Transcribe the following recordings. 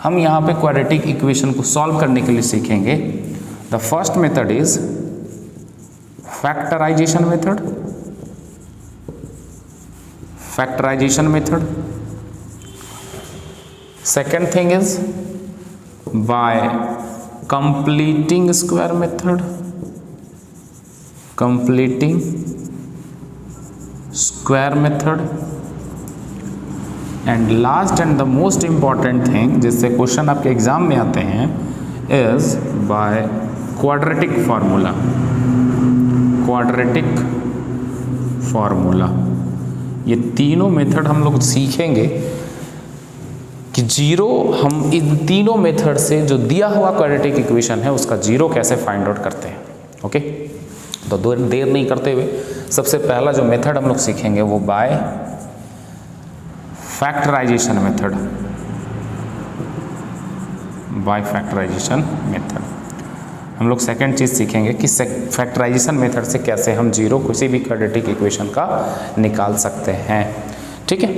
हम यहाँ पे क्वाड्रेटिक इक्वेशन को सॉल्व करने के लिए सीखेंगे। The first method is factorization method, second thing is by completing square method, and last and the most important thing जिससे क्वेश्चन आपके एग्जाम में आते हैं इज बाय क्वाड्रेटिक फार्मूला। ये तीनों मेथड हम लोग सीखेंगे कि जीरो, हम इन तीनों मेथड से जो दिया हुआ क्वाड्रेटिक इक्वेशन है उसका जीरो कैसे फाइंड आउट करते हैं। ओके, तो देर नहीं करते हुए सबसे पहला जो मेथड हम लोग सीखेंगे वो बाय फैक्टराइजेशन मेथड। हम लोग सेकंड चीज सीखेंगे कि फैक्टराइजेशन मेथड से कैसे हम जीरो किसी भी क्वाड्रेटिक इक्वेशन का निकाल सकते हैं। ठीक है,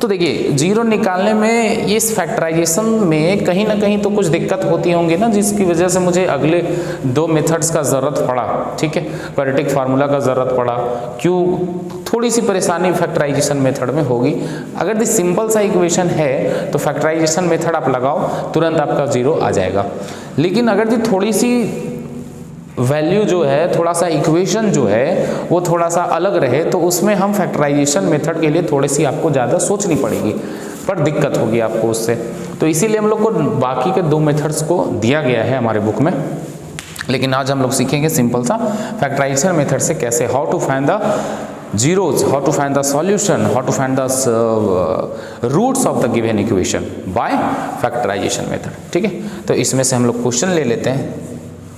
तो देखिए जीरो निकालने में इस फैक्टराइजेशन में कहीं ना कहीं तो कुछ दिक्कत होती होंगी ना, जिसकी वजह से मुझे अगले दो मेथड्स का ज़रूरत पड़ा। ठीक है, क्वाड्रेटिक फार्मूला का ज़रूरत पड़ा, क्यों, थोड़ी सी परेशानी फैक्टराइजेशन मेथड में होगी। अगर दी सिंपल सा इक्वेशन है तो फैक्टराइजेशन मेथड आप लगाओ, तुरंत आपका जीरो आ जाएगा। लेकिन अगर दी थोड़ी सी वैल्यू जो है, थोड़ा सा इक्वेशन जो है वो थोड़ा सा अलग रहे तो उसमें हम फैक्टराइजेशन मेथड के लिए थोड़ी सी आपको ज़्यादा सोचनी पड़ेगी, पर दिक्कत होगी आपको उससे। तो इसीलिए हम लोग को बाकी के दो मेथड्स को दिया गया है हमारे बुक में, लेकिन आज हम लोग सीखेंगे सिंपल सा फैक्टराइजेशन मेथड से कैसे, how to find the zeros, how to find the solution, how to find the roots of the given equation by factorization method। ठीक है, तो इसमें से हम लोग क्वेश्चन ले लेते हैं,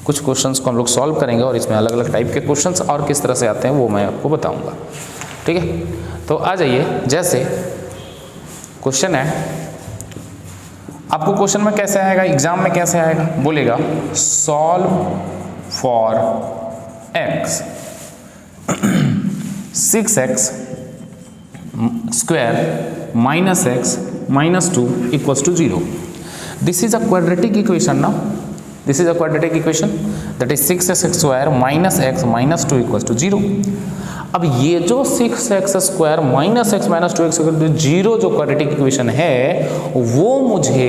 कुछ क्वेश्चंस को हम लोग सॉल्व करेंगे और इसमें अलग अलग टाइप के क्वेश्चंस और किस तरह से आते हैं वो मैं आपको बताऊंगा। ठीक है, तो आ जाइए। जैसे क्वेश्चन है, आपको क्वेश्चन में कैसे आएगा, एग्जाम में कैसे आएगा, बोलेगा solve for x 6x square minus x minus 2 equals to 0. This is a quadratic equation now. This is a quadratic equation, that is 6x square minus x minus 2 equals to 0. अब ये जो 6x square minus x minus 2x equals to 0 जो quadratic equation है वो मुझे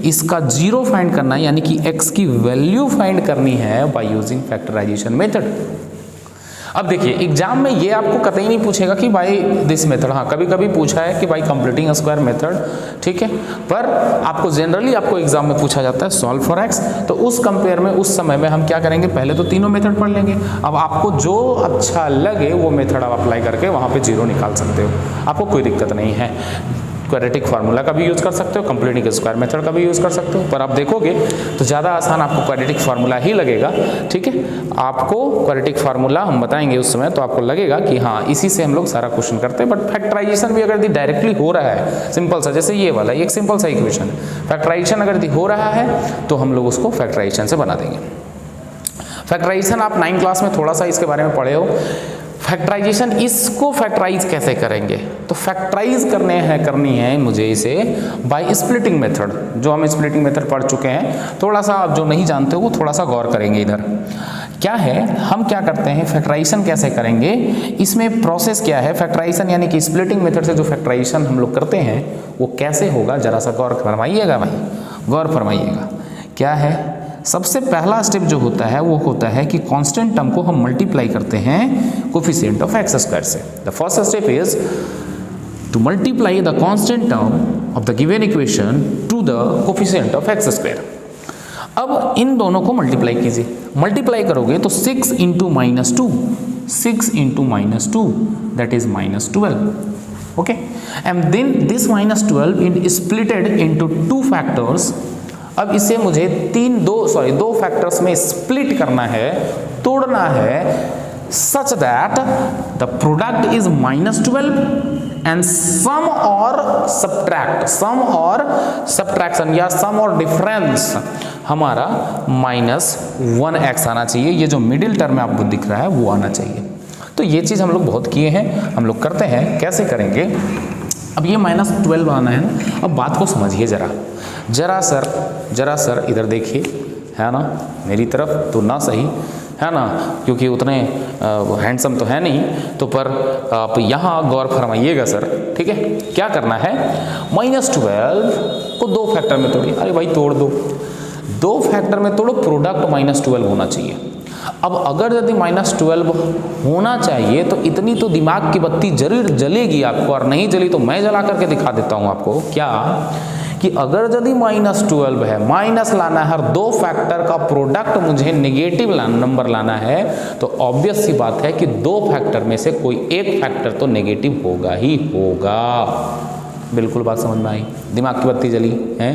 इसका zero find करना है, यानी कि x की वैल्यू फाइंड करनी है बाय यूजिंग फैक्टराइजेशन मेथड। अब देखिए एग्जाम में ये आपको कतई नहीं पूछेगा कि भाई दिस मेथड, हाँ कभी कभी पूछा है कि भाई कंप्लीटिंग स्क्वायर मेथड, ठीक है, पर आपको जनरली आपको एग्जाम में पूछा जाता है सॉल्व फॉर एक्स। तो उस कंपेयर में उस समय में हम क्या करेंगे, पहले तो तीनों मेथड पढ़ लेंगे। अब आपको जो अच्छा लगे वो मेथड आप अप्लाई करके वहाँ पे जीरो निकाल सकते हो, आपको कोई दिक्कत नहीं है। क्वाड्रेटिक फार्मूला का भी यूज़ कर सकते हो, कंप्लीटिंग स्क्वायर मेथड का भी यूज़ कर सकते हो, पर आप देखोगे तो ज़्यादा आसान आपको क्वाड्रेटिक फार्मूला ही लगेगा। ठीक है, आपको क्वाड्रेटिक फार्मूला हम बताएंगे उस समय, तो आपको लगेगा कि हाँ इसी से हम लोग सारा क्वेश्चन करते हैं। बट फैक्टराइजेशन भी अगर डायरेक्टली हो रहा है सिंपल सा, जैसे ये वाला एक सिंपल सा इक्वेशन है, फैक्टराइजेशन अगर हो रहा है तो हम लोग उसको फैक्टराइजेशन से बना देंगे। फैक्टराइजेशन आप 9th क्लास में थोड़ा सा इसके बारे में पढ़े हो। फैक्टराइजेशन, इसको फैक्टराइज कैसे करेंगे, तो फैक्टराइज करनी है मुझे इसे बाय स्प्लिटिंग मेथड, जो हम स्प्लिटिंग मेथड पढ़ चुके हैं। थोड़ा सा आप जो नहीं जानते हो वो थोड़ा सा गौर करेंगे। इधर क्या है, हम क्या करते हैं, फैक्टराइजेशन कैसे करेंगे, इसमें प्रोसेस क्या है। फैक्टराइजेशन यानी कि स्प्लिटिंग मेथड से जो फैक्टराइजेशन हम लोग करते हैं वो कैसे होगा, जरा सा गौर फरमाइएगा भाई, गौर फरमाइएगा। क्या है, सबसे पहला स्टेप जो होता है वो होता है कि कांस्टेंट टर्म को हम मल्टीप्लाई करते हैं कोफिशिएंट ऑफ एक्स स्क्वायर से। The first step is to multiply the constant term of the given equation two the coefficient of x square. अब इन दोनों को मल्टीप्लाई कीजिए, मल्टीप्लाई करोगे तो 6 into minus 2 that is -12। Okay, and then this -12 is splitted into 2 factors. अब इसे मुझे दो फैक्टर्स में स्प्लिट करना है, तोड़ना है, such that the product is -12 and sum और सब्ट्रैक्शन या सम और डिफरेंस हमारा -1x आना चाहिए। ये जो मिडिल टर्म में आपको दिख रहा है वो आना चाहिए। तो ये चीज़ हम लोग बहुत किए हैं, हम लोग करते हैं। कैसे करेंगे, अब ये -12 आना है ना। अब बात को समझिए जरा सर इधर देखिए, है ना, मेरी तरफ तो ना सही है ना, क्योंकि उतने हैंडसम तो है नहीं, तो पर आप यहाँ गौर फरमाइएगा सर, ठीक है। क्या करना है, -12 को 2 फैक्टर में तोड़िए। अरे भाई तोड़ दो, 2 फैक्टर में तोड़ो, प्रोडक्ट -12 होना चाहिए। अब अगर यदि -12 होना चाहिए तो इतनी तो दिमाग की बत्ती जरूर जलेगी आपको, और नहीं जली तो मैं जला करके दिखा देता हूँ आपको। क्या कि अगर यदि -12 है, माइनस लाना है और 2 फैक्टर का प्रोडक्ट मुझे नेगेटिव नंबर लाना है, तो ऑब्वियस सी बात है कि 2 फैक्टर में से कोई एक फैक्टर तो नेगेटिव होगा ही होगा। बिल्कुल बात समझ में आई, दिमाग की बत्ती जली है,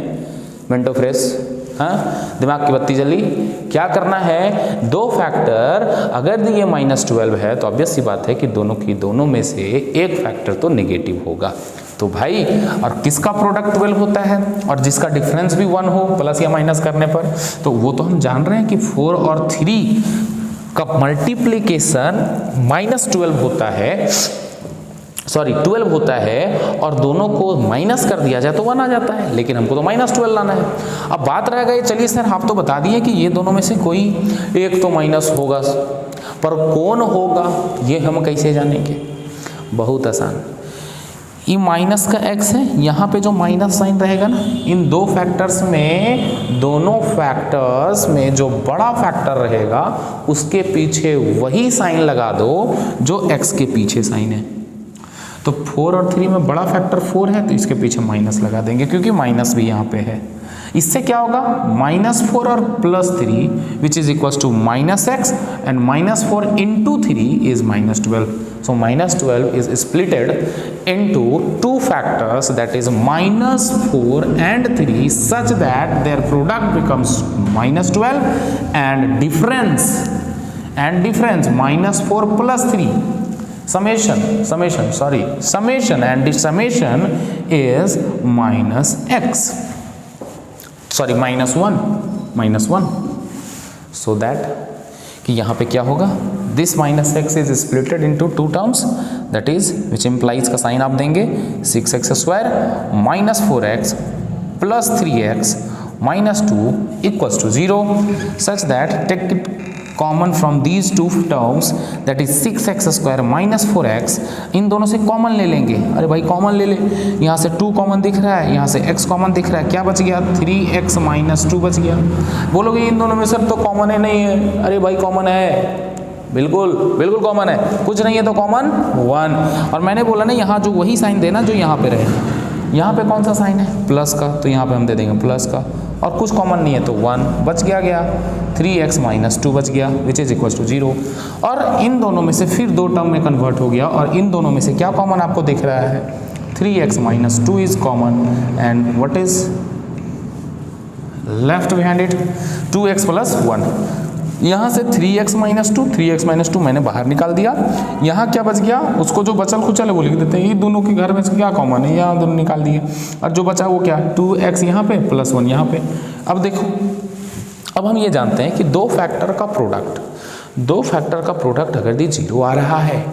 मिनटो फ्रेश, हाँ, दिमाग की बत्ती जली। क्या करना है, 2 फैक्टर अगर ये -12 है तो ऑब्वियस सी बात है कि दोनों में से एक फैक्टर तो नेगेटिव होगा। तो भाई, और किसका प्रोडक्ट 12 होता है और जिसका डिफरेंस भी 1 हो प्लस या माइनस करने पर, तो वो तो हम जान रहे हैं कि 4 और 3 का मल्टीप्लीकेशन -12 होता है, सॉरी 12 होता है, और दोनों को माइनस कर दिया जाए तो 1 आ जाता है, लेकिन हमको तो -12 लाना है। अब बात रह गई, चलिए सर आप तो बता दिए कि ये दोनों में से कोई एक तो माइनस होगा, पर कौन होगा ये हम कैसे जानेंगे? बहुत आसान, ये माइनस का x है, यहाँ पे जो माइनस साइन रहेगा ना, इन 2 फैक्टर्स में, दोनों फैक्टर्स में जो बड़ा फैक्टर रहेगा उसके पीछे वही साइन लगा दो जो x के पीछे साइन है। तो 4 और 3 में बड़ा फैक्टर 4 है, तो इसके पीछे माइनस लगा देंगे, क्योंकि माइनस भी यहाँ पे है। इससे क्या होगा, -4 और +3 which is equal to -x, and -4 into 3 is -12. So -12 is splitted into 2 factors, that is -4 and 3, such that their product becomes -12 and difference -4 plus 3. Summation and the summation is -x, sorry -1, so that कि यहाँ पे क्या होगा, this -x is splitted into 2 terms, that is which implies का sign आप देंगे 6x² -4x plus 3x -2 equals to 0, such that take it common from these 2 terms, that is 6x² -4x, इन दोनों से कॉमन ले लेंगे। अरे भाई कॉमन ले ले, यहाँ से 2 कॉमन दिख रहा है, यहाँ से x कॉमन दिख रहा है, क्या बच गया, 3x -2 बच गया। बोलोगे इन दोनों में सर तो कॉमन है, नहीं है? अरे भाई कॉमन है, बिल्कुल कॉमन है, कुछ नहीं है तो कॉमन 1। और मैंने बोला ना, यहाँ जो वही साइन देना जो यहाँ पे रहे। यहाँ पे कौन सा साइन है, प्लस का, तो यहाँ पे हम दे देंगे प्लस का, और कुछ कॉमन नहीं है तो 1 बच गया 3x -2 बच गया, विच इज इक्वल टू 0। और इन दोनों में से फिर 2 टर्म में कन्वर्ट हो गया, और इन दोनों में से क्या कॉमन आपको दिख रहा है, 3x -2 is common, and what is left behind it, 2x + 1। यहाँ से 3x -2 मैंने बाहर निकाल दिया। यहाँ क्या बच गया, उसको जो बचल खुचल है वो लिख देते हैं। ये दोनों के घर में से क्या कॉमन है, यहाँ दोनों निकाल दिए, और जो बचा वो क्या, 2x यहाँ पे + 1 यहाँ पे। अब देखो, अब हम ये जानते हैं कि 2 फैक्टर का प्रोडक्ट अगर दी 0 आ रहा है,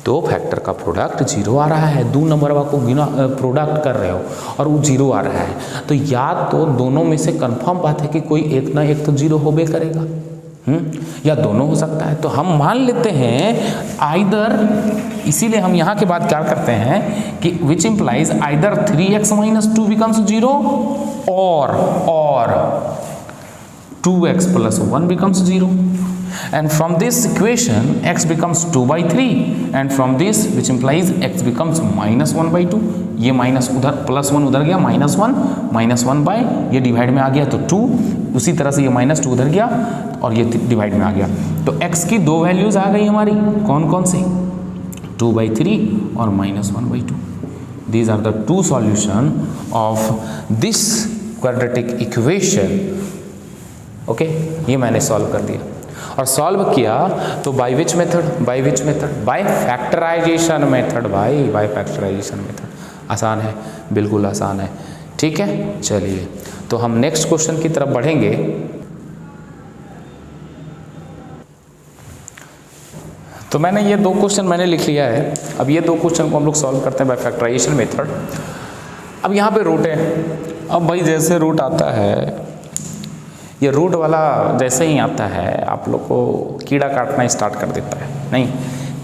2 फैक्टर का प्रोडक्ट 0 आ रहा है, 2 नंबर को प्रोडक्ट कर रहे हो और वो 0 आ रहा है, तो या तो दोनों में से कंफर्म बात है कि कोई एक ना एक तो 0 होबे करेगा, या दोनों हो सकता है। तो हम मान लेते हैं आइदर, इसीलिए हम यहाँ के बाद क्या करते हैं कि which implies either 3x -2 becomes 0 or 2x + 1 becomes 0, and from this equation x becomes 2/3, and from this which implies x becomes -1/2। ये माइनस उधर +1 उधर गया, -1 ये डिवाइड में आ गया तो 2, उसी तरह से ये -2 उधर गया और ये डिवाइड में आ गया। तो x की 2 वैल्यूज आ गई हमारी, कौन सी, 2/3 और -1/2। These are the 2 solution of this quadratic equation। Okay, ये मैंने सॉल्व कर दिया, और सॉल्व किया तो by which method, by factorization method, by factorization method. आसान है, बिल्कुल आसान है, ठीक है। चलिए, तो हम नेक्स्ट क्वेश्चन की तरफ बढ़ेंगे। तो तो मैंने ये 2 क्वेश्चन मैंने लिख लिया है। अब ये 2 क्वेश्चन को हम लोग सॉल्व करते हैं बाय फैक्टराइजेशन मेथड। अब यहाँ पे रूट है। अब भाई जैसे रूट आता है, ये रूट वाला जैसे ही आता है आप लोग को कीड़ा काटना स्टार्ट कर देता है। नहीं,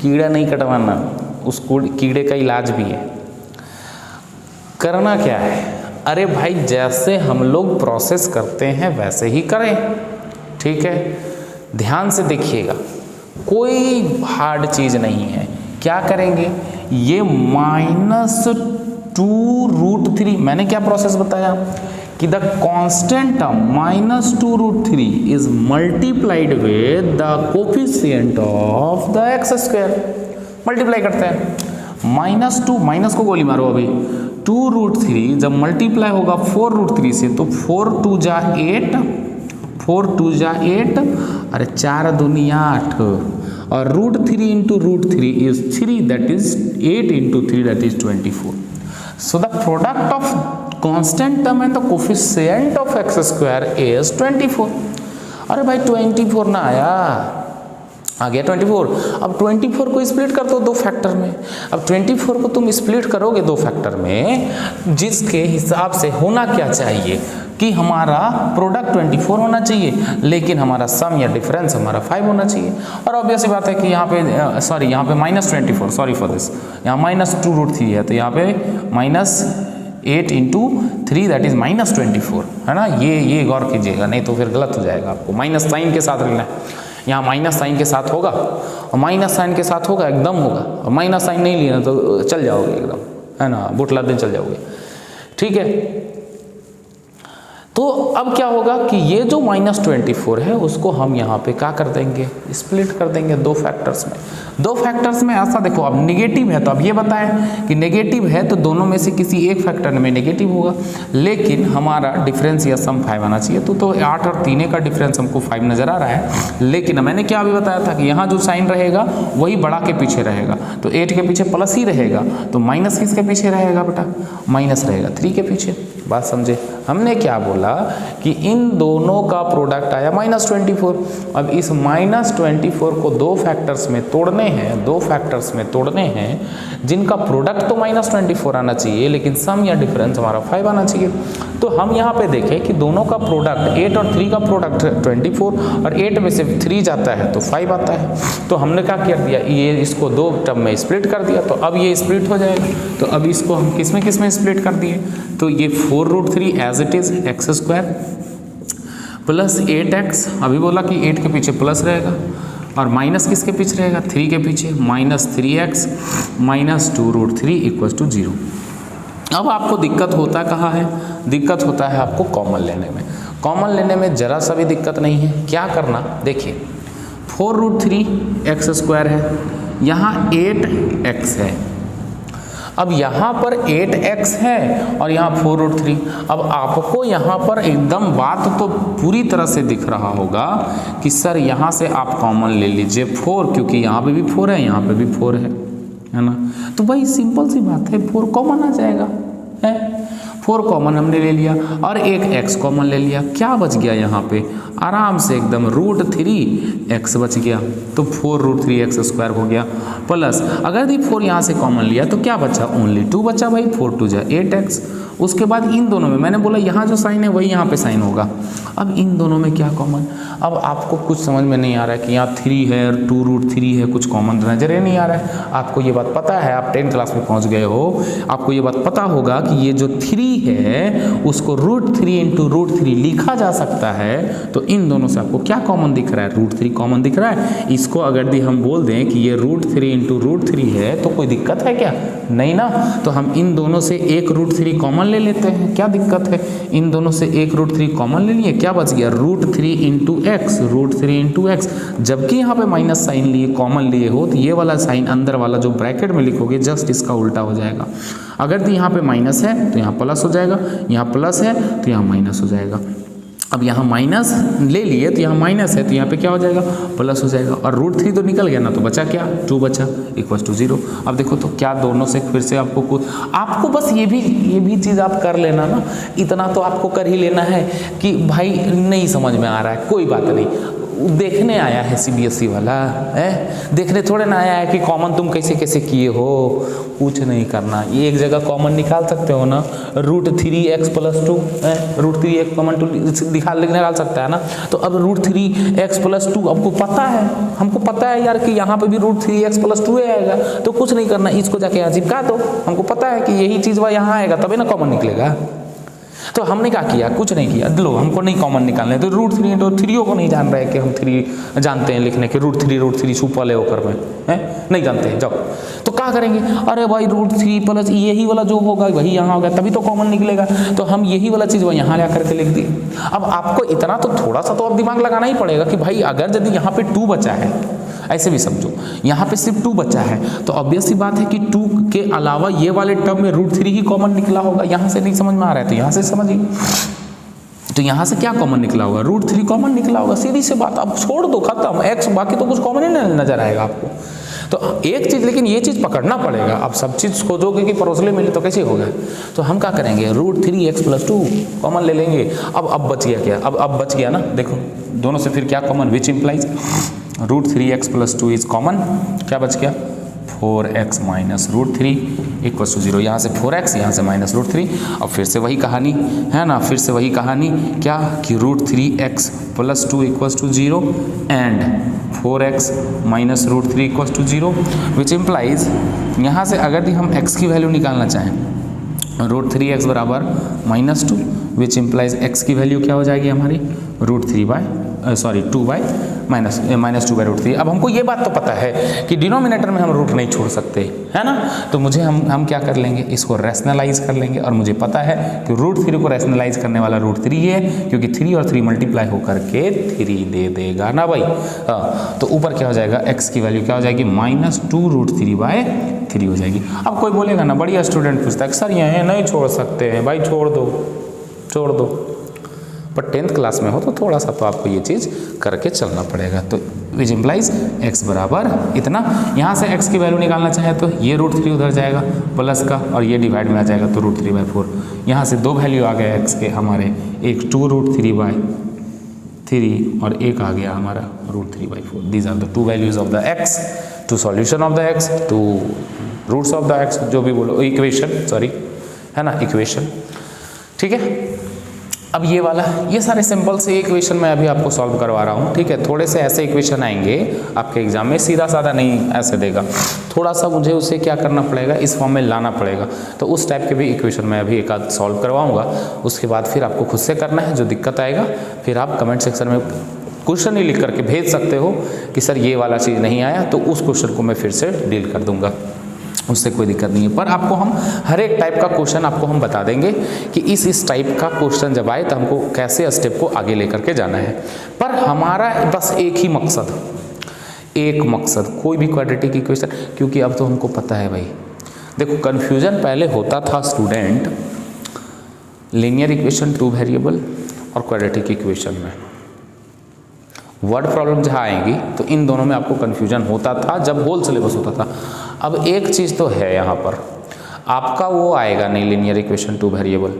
कीड़ा नहीं कटवाना, उस कीड़े का इलाज भी है। करना क्या है, अरे भाई जैसे हम लोग प्रोसेस करते हैं वैसे ही करें, ठीक है। ध्यान से देखिएगा, कोई हार्ड चीज़ नहीं है। क्या करेंगे, ये -2√3, मैंने क्या प्रोसेस बताया कि the constant term -2√3 is multiplied with the coefficient of the x square. Multiply करते हैं, -2, माइनस को गोली मारो अभी, 2√3 जब मल्टीप्लाई होगा 4√3 से तो 4 2 जा 8, 4 2 जा 8, अरे 4 दूनी 8, और √3 into √3 is 3, that is 8 into 3, that is 24. So the product of constant term and the coefficient of x square is 24. अरे भाई 24 ना आया, आ गया 24। अब 24 को स्प्लिट कर दो 2 फैक्टर में। अब 24 को तुम स्प्लिट करोगे 2 फैक्टर में, जिसके हिसाब से होना क्या चाहिए कि हमारा प्रोडक्ट 24 होना चाहिए, लेकिन हमारा सम या डिफरेंस हमारा 5 होना चाहिए। और ऑब्वियस बात है कि यहाँ पे यहाँ पे -24, सॉरी फॉर दिस, यहाँ -2√3 है, तो यहाँ पे -8 into 3 दैट इज -24, है ना। ये गौर कीजिएगा, नहीं तो फिर गलत हो जाएगा। आपको माइनस साइन के साथ लेना है, यहाँ माइनस साइन के साथ होगा, और माइनस साइन के साथ होगा एकदम होगा, और माइनस साइन नहीं लेना तो चल जाओगे एकदम, है ना, बुटला दिन चल जाओगे, ठीक है। तो अब क्या होगा कि ये जो -24 है उसको हम यहाँ पे क्या कर देंगे, स्प्लिट कर देंगे 2 फैक्टर्स में। 2 फैक्टर्स में ऐसा देखो, अब नेगेटिव है तो अब ये बताएं कि नेगेटिव है तो दोनों में से किसी एक फैक्टर में नेगेटिव होगा, लेकिन हमारा डिफरेंस या सम 5 आना चाहिए। तो 8 और 3 का डिफरेंस हमको 5 नज़र आ रहा है, लेकिन मैंने क्या अभी बताया था कि यहाँ जो साइन रहेगा वही बड़ा के पीछे रहेगा, तो 8 के पीछे प्लस ही रहेगा, तो माइनस किसके पीछे रहेगा बेटा, माइनस रहेगा 3 के पीछे। बात समझे, हमने क्या बोला कि इन दोनों का प्रोडक्ट आया -24। अब इस -24 को 2 फैक्टर्स में तोड़ने हैं, 2 फैक्टर्स में तोड़ने हैं जिनका प्रोडक्ट तो -24 आना चाहिए, लेकिन सम या डिफरेंस हमारा 5 आना चाहिए। तो हम यहाँ पे देखें कि दोनों का प्रोडक्ट 8 और 3 का प्रोडक्ट 24, और 8 में से 3 जाता है तो 5 आता है। तो हमने क्या कर दिया, ये इसको 2 टर्म में स्प्लिट कर दिया, तो अब ये स्प्लिट हो जाएगा। तो अब इसको हम किस में स्प्लिट कर दिए, तो ये 4√3 as it is x square plus 8x, अभी बोला कि 8 के पीछे प्लस रहेगा, और माइनस किसके पीछे रहेगा, 3 के पीछे, -3x -2√3 = 0। अब आपको दिक्कत होता कहाँ है, दिक्कत होता है आपको कॉमन लेने में। कॉमन लेने में जरा सा भी दिक्कत नहीं है। क्या करना, देखिए 4√3 x स्क्वायर है, यहाँ 8x है, अब यहाँ पर 8x है और यहाँ 4√3। अब आपको यहाँ पर एकदम बात तो पूरी तरह से दिख रहा होगा कि सर यहाँ से आप कॉमन ले लीजिए 4, क्योंकि यहाँ पे भी 4 है, यहाँ पे भी 4 है ना। तो भाई सिंपल सी बात है, 4 कॉमन आ जाएगा, है 4 कॉमन हमने ले लिया, और एक x कॉमन ले लिया। क्या बच गया यहाँ पे, आराम से एकदम √3x बच गया, तो 4√3x स्क्वायर हो गया, प्लस अगर यदि 4 यहाँ से कॉमन लिया तो क्या बचा, ओनली 2 बचा भाई, 4 2 जा 8x। उसके बाद इन दोनों में मैंने बोला यहाँ जो साइन है वही यहाँ पे साइन होगा। अब इन दोनों में क्या कॉमन, अब आपको कुछ समझ में नहीं आ रहा है कि यहाँ 3 है, 2√3 है, कुछ कॉमन नजर ही नहीं आ रहा है। आपको ये बात पता है, आप 10th क्लास में पहुँच गए हो, आपको ये बात पता होगा कि ये जो 3 है उसको √3 × √3 लिखा जा सकता है। तो इन दोनों से आपको क्या कॉमन दिख रहा है, √3 कॉमन दिख रहा है। इसको अगर भी हम बोल दें कि ये √3 × √3 है तो कोई दिक्कत है क्या, नहीं ना। तो हम इन दोनों से एक √3 कॉमन ले लेते हैं, क्या दिक्कत है, इन दोनों से एक √3 कॉमन ले लिए, क्या बच गया, √3 × x, √3 × x। जबकि यहाँ पे माइनस साइन लिए, कॉमन लिए हो, तो ये वाला साइन अंदर वाला जो ब्रैकेट में लिखोगे जस्ट इसका उल्टा हो जाएगा। अगर यहाँ पे माइनस है तो यहाँ प्लस हो जाएगा, यहाँ प्लस है तो यहाँ माइनस हो जाएगा। अब यहाँ माइनस ले लिए तो यहाँ माइनस है तो यहाँ पे क्या हो जाएगा, प्लस हो जाएगा, और √3 तो निकल गया ना, तो बचा क्या, 2 बचा, = 0। अब देखो तो क्या दोनों से फिर से आपको बस ये भी चीज़ आप कर लेना ना, इतना तो आपको कर ही लेना है कि भाई नहीं समझ में आ रहा है, कोई बात नहीं, देखने आया है CBSE वाला है, देखने थोड़े ना आया है कि कॉमन तुम कैसे कैसे किए हो, कुछ नहीं करना। ये एक जगह कॉमन निकाल सकते हो ना, √3x+2 है, √3x कॉमन टू निकाल सकता है ना। तो अब √3x+2 आपको पता है, हमको पता है यार कि यहाँ पे भी √3x+2 आएगा, तो कुछ नहीं करना, इसको जाके यहाँ चिपका दो। हमको पता है कि यही चीज़ वह यहाँ आएगा तभी ना कॉमन निकलेगा। तो हमने क्या किया, कुछ नहीं किया, लो हमको नहीं कॉमन निकालना है, तो √3 को नहीं जान रहे कि हम 3 जानते हैं लिखने के, √3 छुप वाले होकर में है, नहीं जानते हैं। जाओ तो क्या करेंगे, अरे भाई √3 प्लस यही वाला जो होगा वही यहाँ होगा तभी तो कॉमन निकलेगा, तो हम यही वाला चीज़ वह यहाँ ला करके लिख दिए। अब आपको इतना तो थोड़ा सा तो अब दिमाग लगाना ही पड़ेगा कि भाई अगर यदि यहाँ पे 2 बचा है, ऐसे भी समझो यहाँ पे सिर्फ 2 बचा है, तो ऑब्वियस सी बात है कि 2 के अलावा ये वाले टर्म में √3 ही कॉमन निकला होगा। यहाँ से नहीं समझ में आ रहा है तो यहाँ से समझिए, तो यहाँ से क्या कॉमन निकला होगा, √3 कॉमन निकला होगा, सीधी सी बात। अब छोड़ दो, खत्म, x बाकी तो कुछ कॉमन ही नहीं नजर आएगा आपको। तो एक चीज़, लेकिन ये चीज़ पकड़ना पड़ेगा। अब सब चीज़ खोजोगे कि परोसले मिले तो कैसे होगा, तो हम क्या करेंगे, √3x+2 कॉमन ले लेंगे। अब बच गया क्या, अब बच गया ना, देखो दोनों से फिर क्या common, which implies √3x+2 is common, क्या बच गया 4x - √3 = 0। यहाँ से 4x, यहाँ से -√3। अब फिर से वही कहानी है ना, फिर से वही कहानी क्या कि √3x+2 = 0 and 4x - √3 = 0, which implies यहाँ से अगर हम x की वैल्यू निकालना चाहें, √3x बराबर -2, विच इम्प्लाइज x की वैल्यू क्या हो जाएगी हमारी, -2/√3। अब हमको ये बात तो पता है कि डिनोमिनेटर में हम रूट नहीं छोड़ सकते, है ना, तो मुझे हम क्या कर लेंगे, इसको रैशनलाइज कर लेंगे। और मुझे पता है कि √3 को रैशनलाइज करने वाला √3 है, क्योंकि 3 और 3 मल्टीप्लाई होकर के 3 दे देगा ना भाई। हाँ, तो ऊपर क्या हो जाएगा, x की वैल्यू क्या हो जाएगी, -2√3/3 हो जाएगी। अब कोई बोलेगा ना, बढ़िया स्टूडेंट पूछता है सर ये नहीं छोड़ सकते हैं, भाई छोड़ दो, पर 10th क्लास में हो तो थोड़ा सा तो आपको ये चीज़ करके चलना पड़ेगा। तो विच इम्प्लाइज x बराबर इतना, यहाँ से x की वैल्यू निकालना चाहे तो ये √3 उधर जाएगा प्लस का, और ये डिवाइड में आ जाएगा तो √3/4। यहाँ से 2 वैल्यू आ गया x के हमारे, एक 2√3/3 और एक आ गया हमारा √3/4। These are the 2 values of the x, 2 solution of the x, 2 roots of the x, जो भी बोलो, इक्वेशन, सॉरी है ना, इक्वेशन। ठीक है, अब ये सारे सिंपल से इक्वेशन मैं अभी आपको सॉल्व करवा रहा हूँ। ठीक है, थोड़े से ऐसे इक्वेशन आएंगे आपके एग्जाम में, सीधा साधा नहीं ऐसे देगा, थोड़ा सा मुझे उसे क्या करना पड़ेगा, इस फॉर्म में लाना पड़ेगा। तो उस टाइप के भी इक्वेशन मैं अभी एक आध सॉल्व करवाऊँगा, उसके बाद फिर आपको खुद से करना है। जो दिक्कत आएगा फिर आप कमेंट सेक्शन में क्वेश्चन ही लिख करके भेज सकते हो कि सर ये वाला चीज़ नहीं आया, तो उस क्वेश्चन को मैं फिर से डील कर दूँगा, उससे कोई दिक्कत नहीं है। पर आपको हम हर एक टाइप का क्वेश्चन आपको हम बता देंगे कि इस टाइप का क्वेश्चन जब आए तो हमको कैसे स्टेप को आगे लेकर के जाना है। पर हमारा बस एक मकसद, कोई भी क्वाड्रेटिक इक्वेशन, क्योंकि अब तो हमको पता है भाई, देखो कन्फ्यूजन पहले होता था स्टूडेंट लीनियर इक्वेशन 2 वेरिएबल और क्वाड्रेटिक इक्वेशन में। वर्ड प्रॉब्लम जहाँ आएंगी तो इन दोनों में आपको कन्फ्यूजन होता था जब होल सिलेबस होता था। अब एक चीज़ तो है यहाँ पर, आपका वो आएगा नहीं linear equation 2 variable,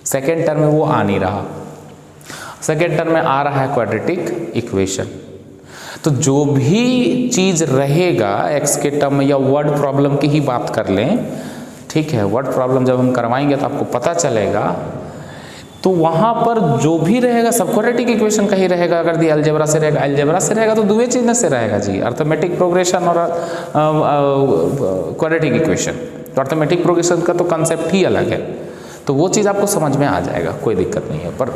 second term में वो आ नहीं रहा, सेकेंड टर्म में आ रहा है क्वाड्रेटिक इक्वेशन। तो जो भी चीज़ रहेगा एक्स के टर्म में, या वर्ड प्रॉब्लम की ही बात कर लें, ठीक है, वर्ड प्रॉब्लम जब हम करवाएंगे तो आपको पता चलेगा, तो वहाँ पर जो भी रहेगा सब क्वाड्रेटिक इक्वेशन का ही रहेगा। अगर दी अलजेब्रा से रहेगा तो दुए चीज़ से रहेगा जी, अर्थमेटिक प्रोग्रेशन और क्वाड्रेटिक इक्वेशन। तो अर्थमेटिक प्रोग्रेशन का तो कंसेप्ट ही अलग है, तो वो चीज़ आपको समझ में आ जाएगा, कोई दिक्कत नहीं है। पर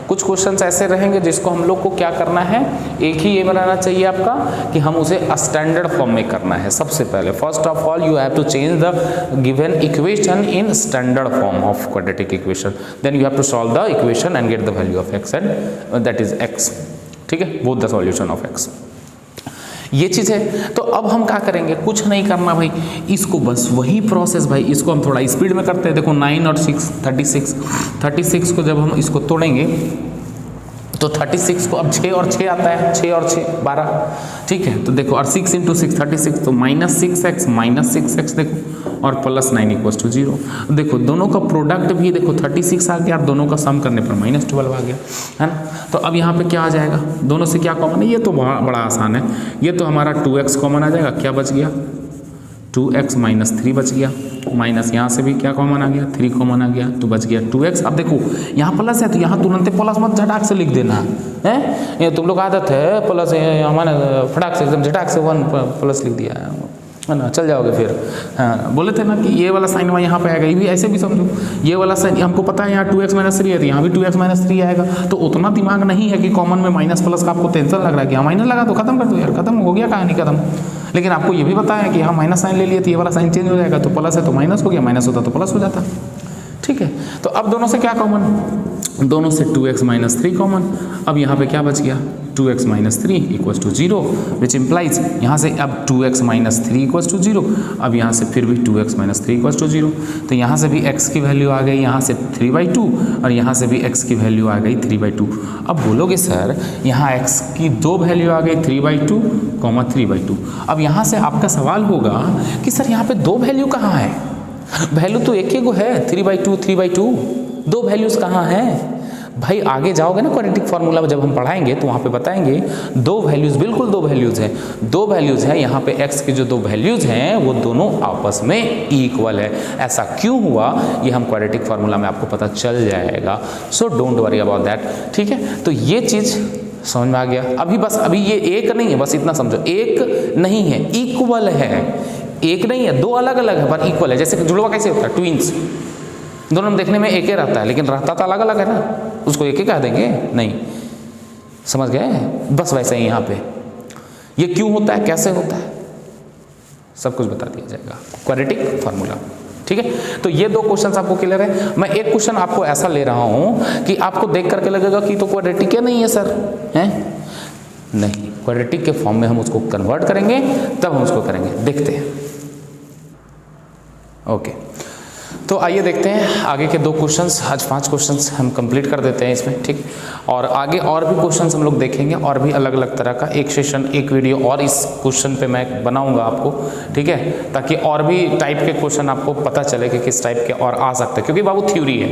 कुछ क्वेश्चंस ऐसे रहेंगे जिसको हम लोग को क्या करना है, एक ही ये बनाना चाहिए आपका कि हम उसे स्टैंडर्ड फॉर्म में करना है। सबसे पहले first of all you have to change the given equation in standard form of quadratic equation, then you have to solve the equation and get the value of x and that is x. ठीक है, both the solution of x, ये चीज़ है। तो अब हम क्या करेंगे, कुछ नहीं करना भाई, इसको बस वही प्रोसेस भाई, इसको हम थोड़ा स्पीड में करते हैं। देखो 9 और 6 36 को जब हम इसको तोड़ेंगे तो 36 को अब 6 और 6 आता है, 6 और 6 12, ठीक है। तो देखो और 6 × 6 36, तो -6x देखो और +9 = 0। देखो दोनों का प्रोडक्ट भी देखो 36 आ गया और दोनों का सम करने पर -12 आ गया, है ना। तो अब यहाँ पे क्या आ जाएगा, दोनों से क्या कॉमन है, ये तो बड़ा आसान है, ये तो हमारा 2x कॉमन आ जाएगा, क्या बच गया 2x - 3 बच गया, माइनस यहाँ से भी क्या कॉमन आ गया 3 कॉमन आ गया, तो बच गया 2x। अब देखो यहाँ प्लस है तो यहाँ तुरंत प्लस मत झटाक से लिख देना है, ये तुम लोग आदत है प्लस, हमारे फटाक से एकदम झटाक से 1 प्लस लिख दिया है ना, चल जाओगे फिर। हाँ बोले थे ना कि ये वाला साइन यहाँ पे आएगा, ये भी ऐसे भी समझो, ये वाला साइन हमको पता है यहाँ 2x - 3 है तो यहाँ भी 2x - 3 आएगा, तो उतना दिमाग नहीं है कि कॉमन में माइनस प्लस का आपको टेंशन लग रहा है कि यहाँ माइनस लगा तो खत्म कर दो यार, खत्म हो गया कहानी खत्म। लेकिन आपको ये भी पता है कि यहाँ माइनस साइन ले लिए तो ये वाला साइन चेंज हो जाएगा, तो प्लस है तो माइनस हो गया, माइनस होता तो प्लस हो जाता, ठीक है। तो अब दोनों से क्या कॉमन, दोनों से 2x - 3 कॉमन। अब यहाँ पे क्या बच गया 2x - 3 = 0, विच इम्प्लाइज यहाँ से अब 2x - 3 = 0, अब यहाँ से फिर भी 2x - 3 = 0, तो यहाँ से भी x की वैल्यू आ गई यहाँ से 3/2 और यहाँ से भी x की वैल्यू आ गई 3/2। अब बोलोगे सर यहाँ x की 2 वैल्यू आ गई 3/2, 3/2। अब यहाँ से आपका सवाल होगा कि सर यहाँ पे 2 वैल्यू कहाँ है, वैल्यू तो एक ही को है 3/2, 3/2, 2 वैल्यूज़ कहाँ हैं भाई। आगे जाओगे ना क्वाड्रेटिक फार्मूला जब हम पढ़ाएंगे तो वहाँ पे बताएंगे 2 वैल्यूज़, बिल्कुल 2 वैल्यूज़ हैं, 2 वैल्यूज़ हैं यहाँ पे x की जो 2 वैल्यूज़ हैं वो दोनों आपस में इक्वल है। ऐसा क्यों हुआ ये हम क्वाड्रेटिक फार्मूला में आपको पता चल जाएगा, so don't worry about that, ठीक है। तो ये चीज़ समझ में आ गया। अभी ये एक नहीं है, बस इतना समझो, एक नहीं है, इक्वल है, एक नहीं है, 2 अलग अलग है पर इक्वल है। जैसे कि जुड़वा कैसे होता है, ट्विंस, दोनों में देखने में एक ही रहता है लेकिन रहता तो अलग अलग है ना, उसको एक ही कह देंगे नहीं, समझ गए। बस वैसे ही यहाँ पे ये क्यों होता है, कैसे होता है, सब कुछ बता दिया जाएगा क्वाड्रेटिक फार्मूला, ठीक है। तो ये 2 क्वेश्चन आपको क्लियर है। मैं एक क्वेश्चन आपको ऐसा ले रहा हूँ कि आपको देख करके लगेगा कि तो क्वाड्रेटिक है नहीं है सर, है नहीं, क्वाड्रेटिक के फॉर्म में हम उसको कन्वर्ट करेंगे तब हम उसको करेंगे, देखते हैं। ओके तो आइए देखते हैं आगे के 2 क्वेश्चंस, आज 5 क्वेश्चंस हम कंप्लीट कर देते हैं इसमें, ठीक। और आगे और भी क्वेश्चंस हम लोग देखेंगे और भी अलग अलग तरह का, एक सेशन एक वीडियो और इस क्वेश्चन पे मैं बनाऊंगा आपको, ठीक है, ताकि और भी टाइप के क्वेश्चन आपको पता चले कि किस टाइप के और आ सकते हैं, क्योंकि बाबू थ्योरी है,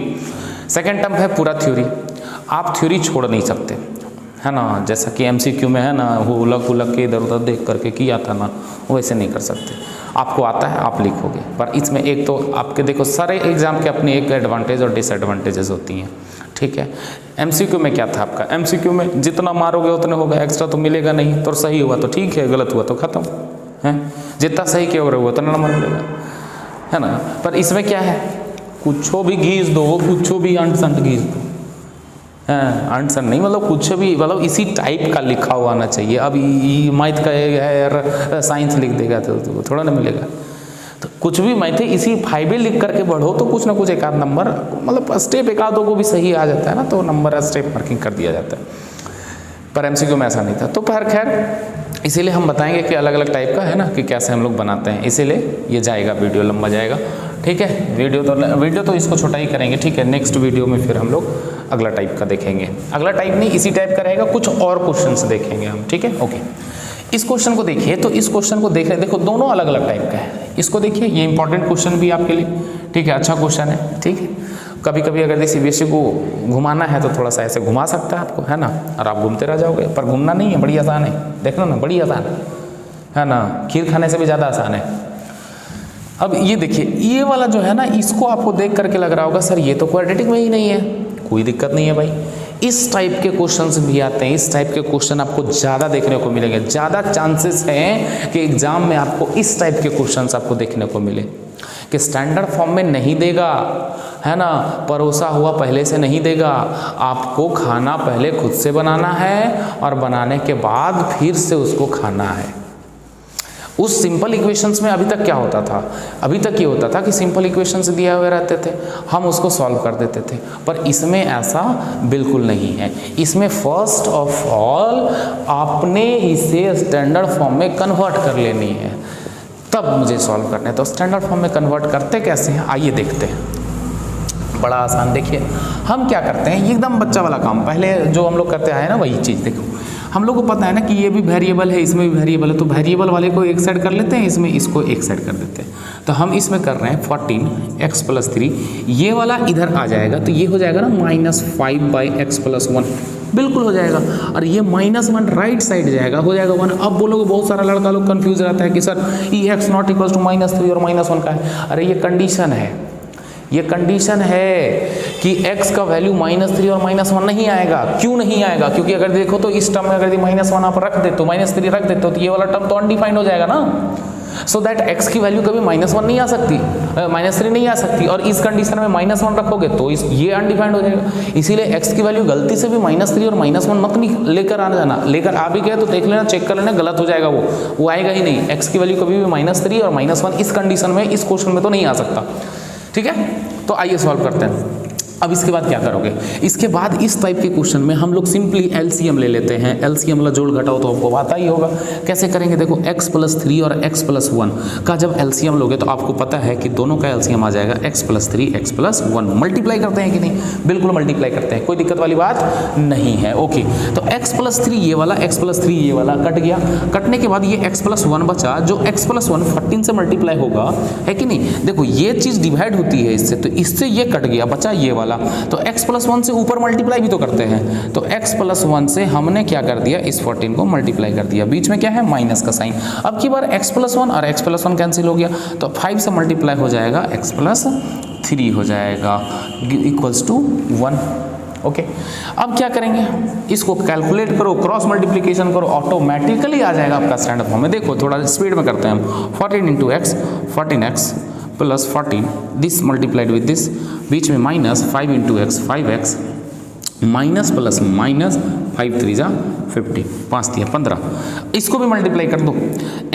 सेकेंड टर्म है पूरा थ्योरी, आप थ्योरी छोड़ नहीं सकते, है ना। जैसा कि MCQ में है ना, वो उलग उलग के इधर उधर देख करके किया था ना, वैसे नहीं कर सकते, आपको आता है आप लिखोगे। पर इसमें एक तो आपके देखो सारे एग्जाम के अपनी एक एडवांटेज और डिसएडवांटेजेस होती हैं, ठीक है। MCQ में क्या था आपका, MCQ में जितना मारोगे उतने होगा, एक्स्ट्रा तो मिलेगा नहीं, तो सही हुआ तो ठीक है, गलत हुआ तो खत्म है, जितना सही किया उतना नंबर मिलेगा, है ना। पर इसमें क्या है, कुछ भी घीस दो, कुछ भी अंट संट घीस दो, आंसर नहीं, मतलब कुछ भी, मतलब इसी टाइप का लिखा हुआ आना चाहिए। अब मैथ का है साइंस लिख देगा तो थोड़ा ना मिलेगा, तो कुछ भी मैथ इसी 5 लिख करके बढ़ो तो कुछ ना कुछ एक आध नंबर, मतलब स्टेप एक आधों को भी सही आ जाता है ना, तो नंबर स्टेप मार्किंग कर दिया जाता है। पर MCQ में ऐसा नहीं था। तो खैर इसीलिए हम बताएंगे कि अलग अलग टाइप का है ना कि कैसे हम लोग बनाते हैं, इसीलिए ये जाएगा वीडियो लंबा जाएगा, ठीक है। वीडियो तो इसको छोटा ही करेंगे, ठीक है। नेक्स्ट वीडियो में फिर हम लोग अगला टाइप का देखेंगे, अगला टाइप नहीं इसी टाइप का रहेगा, कुछ और क्वेश्चंस देखेंगे हम, ठीक है। ओके इस क्वेश्चन को देखिए, तो इस क्वेश्चन को देख रहे देखो दोनों अलग अलग टाइप का है, इसको देखिए, ये इंपॉर्टेंट क्वेश्चन भी आपके लिए, ठीक है, अच्छा क्वेश्चन है, ठीक है। कभी कभी अगर CBSE को घुमाना है तो थोड़ा सा ऐसे घुमा सकता है आपको, है ना, और आप घूमते रह जाओगे, पर घूमना नहीं है, बड़ी आसान है, देख लो ना, बड़ी आसान है ना, खीर खाने से भी ज़्यादा आसान है। अब ये देखिए, ये वाला जो है ना, इसको आपको देख करके लग रहा होगा सर ये तो क्वाड्रेटिक में ही नहीं है, कोई दिक्कत नहीं है भाई, इस टाइप के क्वेश्चंस भी आते हैं, इस टाइप के क्वेश्चन आपको ज़्यादा देखने को मिलेंगे, ज़्यादा चांसेस हैं कि एग्जाम में आपको इस टाइप के क्वेश्चंस आपको देखने को मिले, कि स्टैंडर्ड फॉर्म में नहीं देगा, है ना, परोसा हुआ पहले से नहीं देगा, आपको खाना पहले खुद से बनाना है और बनाने के बाद फिर से उसको खाना है। उस सिंपल इक्वेशंस में अभी तक क्या होता था, अभी तक ये होता था कि सिंपल इक्वेशंस दिए हुए रहते थे, हम उसको सॉल्व कर देते थे, पर इसमें ऐसा बिल्कुल नहीं है। इसमें फर्स्ट ऑफ ऑल आपने इसे स्टैंडर्ड फॉर्म में कन्वर्ट कर लेनी है, तब मुझे सॉल्व करना है। तो स्टैंडर्ड फॉर्म में कन्वर्ट करते कैसे हैं, आइए देखते हैं। बड़ा आसान। देखिए हम क्या करते हैं, ये एकदम बच्चा वाला काम, पहले जो हम लोग करते आए ना वही चीज़। देखो हम लोग को पता है ना कि ये भी वेरिएबल है, इसमें भी वेरिएबल है, तो वेरिएबल वाले को एक साइड कर लेते हैं, इसमें इसको एक साइड कर देते हैं। तो हम इसमें कर रहे हैं 14x+3, ये वाला इधर आ जाएगा तो ये हो जाएगा ना -5/x+1, बिल्कुल हो जाएगा। और ये -1 राइट साइड जाएगा, हो जाएगा 1। अब बोलोगे, बहुत सारा लड़का लोग कंफ्यूज रहता है कि सर ई x नॉट इक्वल टू -3 और -1 का है। अरे ये कंडीशन है, ये कंडीशन है कि x का वैल्यू -3 और -1 नहीं आएगा। क्यों नहीं आएगा? क्योंकि अगर देखो तो इस टर्म में अगर -1 आप रख देते हो, -3 रख देते हो, तो ये वाला टर्म तो अनडिफाइंड हो जाएगा ना। सो दैट x की वैल्यू कभी -1 नहीं आ सकती, -3 नहीं आ सकती। और इस कंडीशन में -1 रखोगे तो ये अनडिफाइंड हो जाएगा। इसीलिए x की वैल्यू गलती से भी -3 और -1 मत लेकर आ जाना। लेकर आ भी गए तो देख लेना, चेक कर लेना, गलत हो जाएगा, वो आएगा ही नहीं। x की वैल्यू कभी भी -3 और -1 इस कंडीशन में, इस क्वेश्चन में तो नहीं आ सकता। ठीक है, तो आइए सॉल्व करते हैं। अब इसके बाद क्या करोगे, इसके बाद इस टाइप के क्वेश्चन में हम लोग सिंपली एलसीएम ले लेते हैं। एलसीएम वाला जोड़ घटाओ तो आपको आता ही होगा कैसे करेंगे। देखो x+3 और x+1 का जब एलसीएम लोगे तो आपको पता है कि दोनों का एलसीएम आ जाएगा x+3 x+1। मल्टीप्लाई करते हैं कि नहीं? बिल्कुल मल्टीप्लाई करते हैं, कोई दिक्कत वाली बात नहीं है। ओके, तो x+3 ये वाला, x+3 ये वाला कट गया। कटने के बाद ये x+1 बचा, जो x+1 14 से मल्टीप्लाई होगा, है कि नहीं। देखो ये चीज़ डिवाइड होती है इससे, तो इससे ये कट गया, बचा ये वाला। तो x+1 से ऊपर मल्टीप्लाई भी तो करते हैं, तो x+1 से हमने क्या कर दिया, इस 14 को मल्टीप्लाई कर दिया। बीच में क्या है, माइनस का साइन। अब की बार x+1 और x+1 कैंसिल हो गया, तो 5 से मल्टीप्लाई हो जाएगा, x+3 हो जाएगा इक्वल्स टू 1। ओके, अब क्या करेंगे, इसको कैलकुलेट करो, क्रॉस मल्टीप्लिकेशन करो, ऑटोमेटिकली आ जाएगा आपका स्टैंडर्ड फॉर्म में। देखो थोड़ा स्पीड में करते हैं हम। 14 × x, 14x plus 14, this multiplied with this, बीच में minus 5 × x, 5x minus plus minus, 5 3 जा 50, 5 दिया 15। इसको भी मल्टीप्लाई कर दो,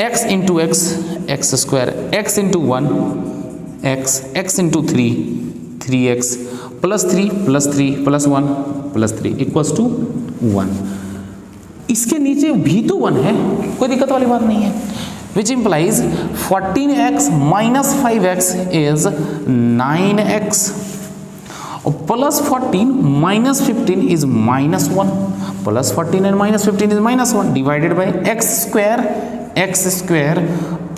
x × x, x², x × 1 x, x × 3 3x, plus 3 plus 3 plus 1 plus 3 equals to 1। इसके नीचे भी तो 1 है, कोई दिक्कत वाली बात नहीं है। Which implies 14x minus 5x is 9x plus 14 minus 15 is -1 plus 14 and minus 15 is -1 divided by x²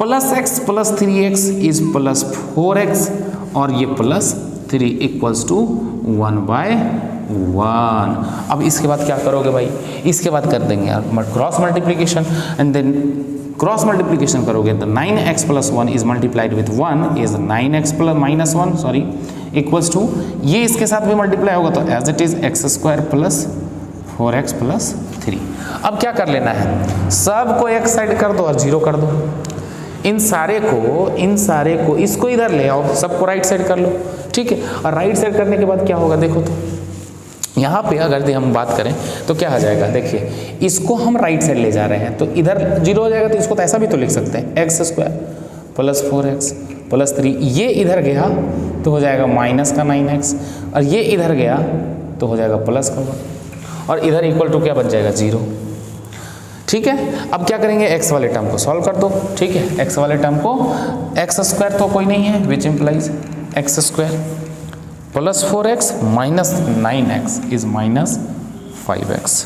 plus x plus 3x is plus 4x और ये plus 3 equals to 1/1। अब इसके बाद क्या करोगे भाई, इसके बाद कर देंगे यार cross multiplication and then cross multiplication करोगे तो 9x + 1 is multiplied with 1 is 9x + -1 sorry equals to, ये इसके साथ भी मल्टीप्लाई होगा तो as it is x² + 4x + 3। अब क्या कर लेना है, सबको एक साइड कर दो और 0 कर दो। इन सारे को इसको इधर ले आओ, सबको राइट साइड कर लो। ठीक है, और राइट साइड करने के बाद क्या होगा देखो, तो यहाँ पे अगर हम बात करें तो क्या आ जाएगा, देखिए इसको हम राइट साइड ले जा रहे हैं तो इधर 0 हो जाएगा, तो इसको तो ऐसा भी तो लिख सकते हैं x² + 4x + 3। ये इधर गया तो हो जाएगा माइनस का 9x, और ये इधर गया तो हो जाएगा प्लस का 1, और इधर इक्वल टू क्या बच जाएगा 0। ठीक है, अब क्या करेंगे, x वाले टर्म को सॉल्व कर दो। ठीक है, x वाले टर्म को, x² तो कोई नहीं है, which implies x² + 4x minus 9x is -5x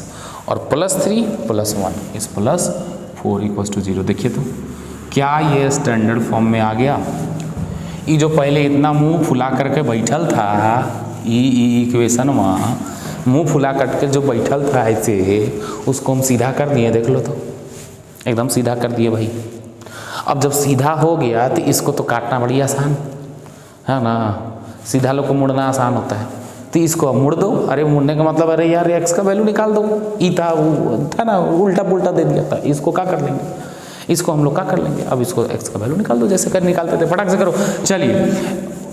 और +3 + 1 is +4 इक्वल्स टू 0। देखिए तो क्या ये स्टैंडर्ड फॉर्म में आ गया। ये जो पहले इतना मुंह फुला करके बैठल था, इक्वेशन में मुंह फुला करके जो बैठल था ऐसे, उसको हम सीधा कर दिए। देख लो तो एकदम सीधा कर दिए भाई। अब जब सीधा हो गया तो इसको तो काटना बड़ी आसान है ना, सीधा लोग को मुड़ना आसान होता है, तो इसको अब मुड़ दो। अरे मुड़ने का मतलब, अरे यार x का वैल्यू निकाल दो, ई था वो था ना, उल्टा पुल्टा दे दिया था। इसको क्या कर लेंगे, इसको हम लोग क्या कर लेंगे, अब इसको x का वैल्यू निकाल दो, जैसे कर निकालते थे, फटाक से करो। चलिए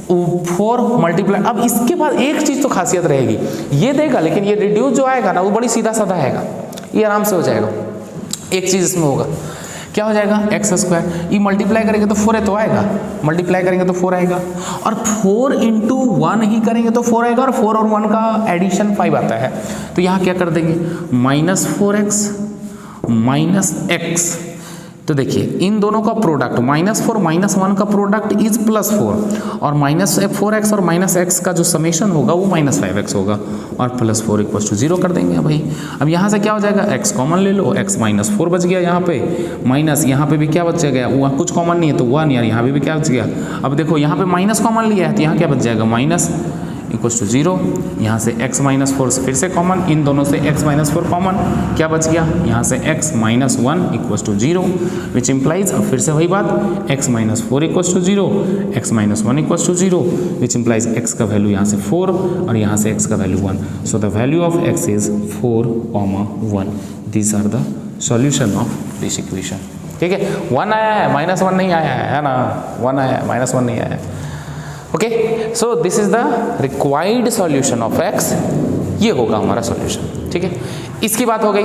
4 मल्टीप्लाई। अब इसके बाद एक चीज़ तो खासियत रहेगी, ये देगा लेकिन ये रिड्यूस जो आएगा ना वो बड़ी सीधा साधा आएगा, ये आराम से हो जाएगा। एक चीज़ इसमें होगा, क्या हो जाएगा, x², ये मल्टीप्लाई करेंगे तो 4 है तो आएगा, मल्टीप्लाई करेंगे तो 4 आएगा, और 4 × 1 ही करेंगे तो 4 आएगा, और 4 और 1 का एडिशन 5 आता है। तो यहाँ क्या कर देंगे, -4x - x तो देखिए इन दोनों का प्रोडक्ट -4 -1 का प्रोडक्ट इज +4 और -4x और -x का जो समेशन होगा वो -5x होगा और +4 = 0 कर देंगे भाई। अब यहाँ से क्या हो जाएगा, x कॉमन ले लो, x -4 बच गया यहाँ पे, माइनस यहाँ पे भी क्या बच गया, वहाँ कुछ कॉमन नहीं है तो 1 यार, यहाँ पे भी क्या बच गया। अब देखो यहाँ पे माइनस कॉमन लिया है तो यहाँ क्या बच जाएगा, माइनस = 0। यहाँ से x -4 से फिर से कॉमन, इन दोनों से x -4 कॉमन, क्या बच गया यहाँ से x -1 = 0 विच इम्प्लाइज, अब फिर से वही बात, x -4 = 0, x -1 = 0 which implies x का वैल्यू यहाँ से 4 और यहाँ से x का value 1। So the value of x is 4, 1। These are the solution of this equation. ठीक है, 1 आया है, -1 नहीं आया है ना, 1 आया है, -1 नहीं आया है। Okay, so this is the required solution of x, ये होगा हमारा सॉल्यूशन। ठीक है, इसकी बात हो गई।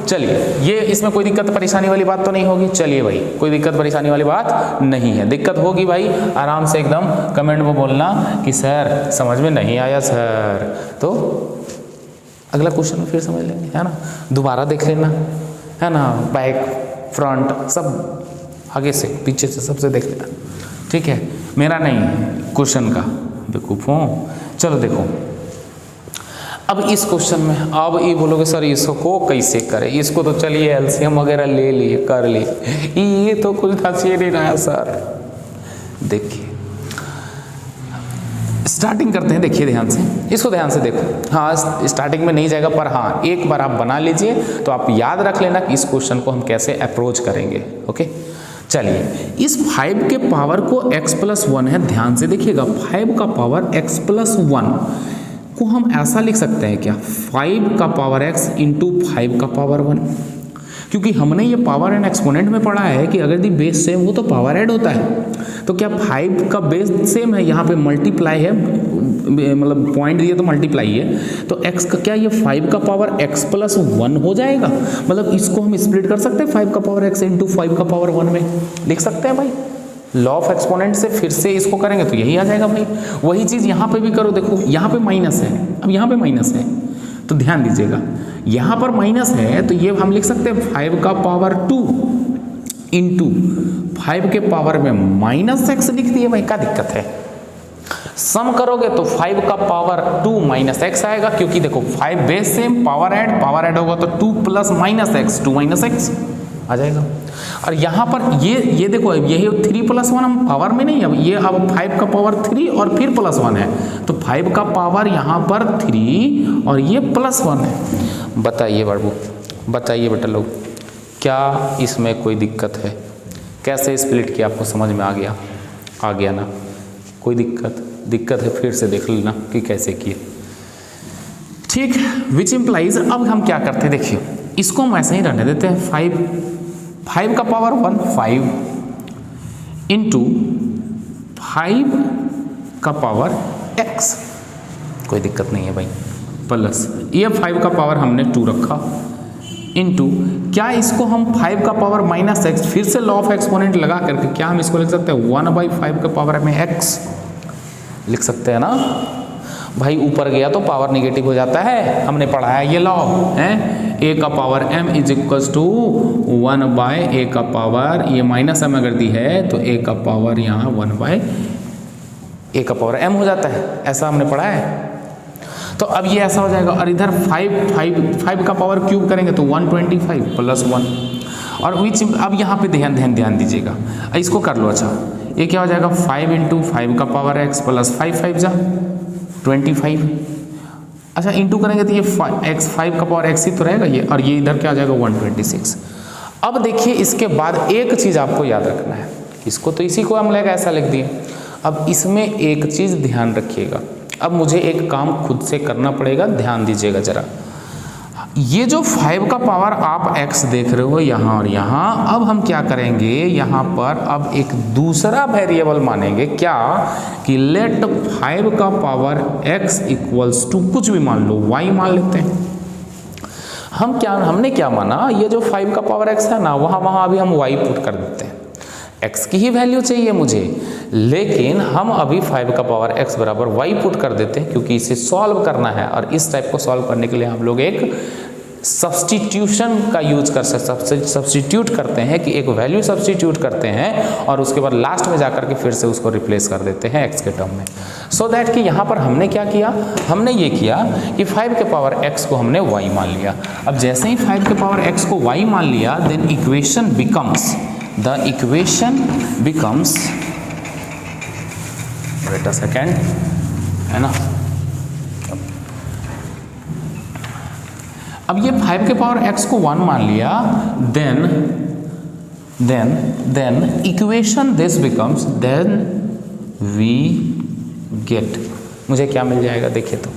चलिए, ये इसमें कोई दिक्कत परेशानी वाली बात तो नहीं होगी। चलिए भाई, कोई दिक्कत परेशानी वाली बात नहीं है। दिक्कत होगी भाई, आराम से एकदम कमेंट में बोलना कि सर समझ में नहीं आया सर, तो अगला क्वेश्चन फिर समझ लेंगे, है ना, दोबारा देख लेना, है ना, बैक फ्रंट सब, आगे से पीछे से सबसे देख लेना। ठीक है, मेरा नहीं क्वेश्चन का बेवकूफ हूँ। चलो देखो, अब इस क्वेश्चन में अब ये बोलोगे सर इसको कैसे करें, इसको तो चलिए एलसीएम वगैरह ले लिए कर लिए, ये तो कुछ था ही नहीं रहा सर। देखिए स्टार्टिंग करते हैं, देखिए ध्यान से, इसको ध्यान से देखो। हाँ स्टार्टिंग में नहीं जाएगा, पर हाँ एक बार आप बना लीजिए तो आप याद रख लेना कि इस क्वेश्चन को हम कैसे अप्रोच करेंगे। ओके, चलिए, इस 5 के पावर को x + 1 है, ध्यान से देखिएगा, 5 का पावर x + 1 को हम ऐसा लिख सकते हैं क्या, 5 का पावर x × 5 का पावर 1, क्योंकि हमने ये पावर एंड एक्सपोनेंट में पढ़ा है कि अगर दी बेस सेम हो तो पावर ऐड होता है। तो क्या 5 का बेस सेम है, यहाँ पे मल्टीप्लाई है, मतलब पॉइंट दिए तो मल्टीप्लाई है, तो x का क्या, ये 5 का पावर x + 1 हो जाएगा। मतलब इसको हम स्प्लिट कर सकते हैं, 5 का पावर x × 5 का पावर 1 में लिख सकते हैं भाई। लॉ ऑफ एक्सपोनेंट से फिर से इसको करेंगे तो यही आ जाएगा भाई। वही चीज़ यहाँ पे भी करो, देखो यहाँ पे माइनस है, अब यहाँ पे माइनस है तो ध्यान दीजिएगा, यहाँ पर माइनस है तो ये हम लिख सकते हैं 5 का पावर 2 × 5 के पावर में -x लिख दिए भाई, क्या दिक्कत है। सम करोगे तो 5 का पावर 2 -x आएगा, क्योंकि देखो 5 बेस सेम, पावर ऐड होगा तो 2 + -x, 2 - x आ जाएगा। और यहाँ पर ये देखो, यही 3 + 1 हम पावर में नहीं, अब ये अब 5 का पावर 3 और फिर +1 है, तो 5 का पावर यहाँ पर 3 और ये +1 है। बताइए बाबू, बताइए बेटा लोग, क्या इसमें कोई दिक्कत है? कैसे स्प्लिट किया आपको समझ में आ गया ना? कोई दिक्कत है फिर से देख लेना कि कैसे किए। ठीक, विच इम्प्लाइज, अब हम क्या करते हैं, देखिए इसको हम ऐसे ही रहने देते हैं, 5 का पावर 1 5 × 5 का पावर x, कोई दिक्कत नहीं है भाई, प्लस ये 5 का पावर हमने 2 रखा, इनटू क्या इसको हम 5 का पावर -x, फिर से लॉ ऑफ एक्सपोनेंट लगा करके क्या हम इसको लिख सकते हैं 1/5 का पावर में x लिख सकते हैं ना भाई। ऊपर गया तो पावर निगेटिव हो जाता है, हमने पढ़ा है ये लॉ है। a का पावर m = 1/a का पावर, ये -m अगर दी है तो a का पावर यहाँ 1/a का पावर m हो जाता है, ऐसा हमने पढ़ा है। तो अब ये ऐसा हो जाएगा, और इधर 5 का पावर क्यूब करेंगे तो 125 + 1, और विच, अब यहाँ पे ध्यान दीजिएगा, इसको कर लो। अच्छा ये क्या हो जाएगा, 5 × 5 का पावर x + 5 5 जा 25। अच्छा इंटू करेंगे तो ये 5 का पावर x ही तो रहेगा ये, और ये इधर क्या आ जाएगा 126। अब देखिए इसके बाद एक चीज़ आपको याद रखना है, इसको तो इसी को हम लेगा ऐसा लिख दिए। अब इसमें एक चीज़ ध्यान रखिएगा, अब मुझे एक काम खुद से करना पड़ेगा, ध्यान दीजिएगा जरा। ये जो 5 का पावर आप x देख रहे हो यहाँ और यहाँ, अब हम क्या करेंगे, यहाँ पर अब एक दूसरा वेरिएबल मानेंगे, क्या कि लेट 5 का पावर x = कुछ भी मान लो, y मान लेते हैं। हमने क्या माना, ये जो 5 का पावर x है ना, वहाँ अभी हम y पुट कर देते हैं, x की ही वैल्यू चाहिए मुझे, लेकिन हम अभी 5 का पावर x = y पुट कर देते हैं, क्योंकि इसे सॉल्व करना है। और इस टाइप को सॉल्व करने के लिए हम लोग एक सब्सटीट्यूशन का यूज कर सकते, सब्सटीट्यूट करते हैं कि एक वैल्यू सब्सटीट्यूट करते हैं और उसके बाद लास्ट में जाकर के फिर से उसको रिप्लेस कर देते हैं x के टर्म में। सो दैट कि यहाँ पर हमने क्या किया, हमने ये किया कि 5 के पावर x को हमने y मान लिया। अब जैसे ही 5 के पावर x को y मान लिया, then equation becomes, the equation becomes, wait a second, है ना। अब ये 5 के पावर x को 1 मान लिया, then equation this becomes, then we get, मुझे क्या मिल जाएगा देखिए तो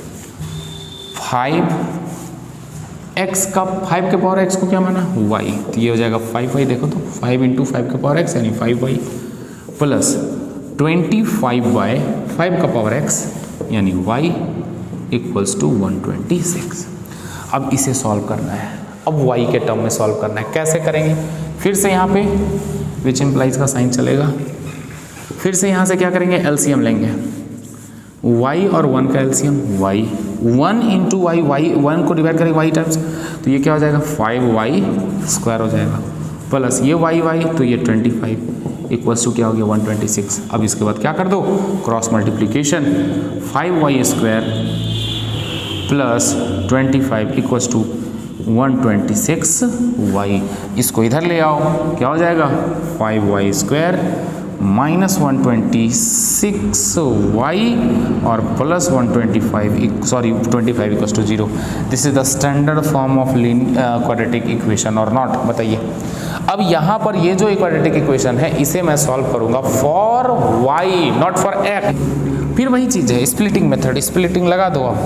5x का 5 के पावर x को क्या माना y, तो ये हो जाएगा 5y, देखो तो 5 इंटू 5 के पावर x यानी 5y प्लस 25y 5 का पावर x यानी y इक्वल्स टू 126। अब इसे सॉल्व करना है, अब y के टर्म में सॉल्व करना है। कैसे करेंगे, फिर से यहाँ पे विच इम्प्लाइज का साइन चलेगा, फिर से यहाँ से क्या करेंगे, एलसीएम लेंगे, y और 1 का एलसीएम y, 1 इंटू y, 1 को डिवाइड करेंगे y टाइम्स, तो ये क्या हो जाएगा 5y स्क्वायर हो जाएगा, प्लस ये y तो ये 25 इक्वल्स टू क्या हो गया 126। अब इसके बाद क्या कर दो, cross multiplication, 5y square plus 25 equals to 126y, इसको इधर ले आओ, क्या हो जाएगा 5y स्क्वायर माइनस 126y और plus 25 equals to 0। This is the standard form of quadratic equation और नॉट, बताइए। अब यहाँ पर ये जो क्वाड्रेटिक इक्वेशन है इसे मैं सॉल्व करूंगा for y not for x। फिर वही चीज़ है, स्प्लिटिंग मेथड, स्प्लिटिंग लगा दो आप,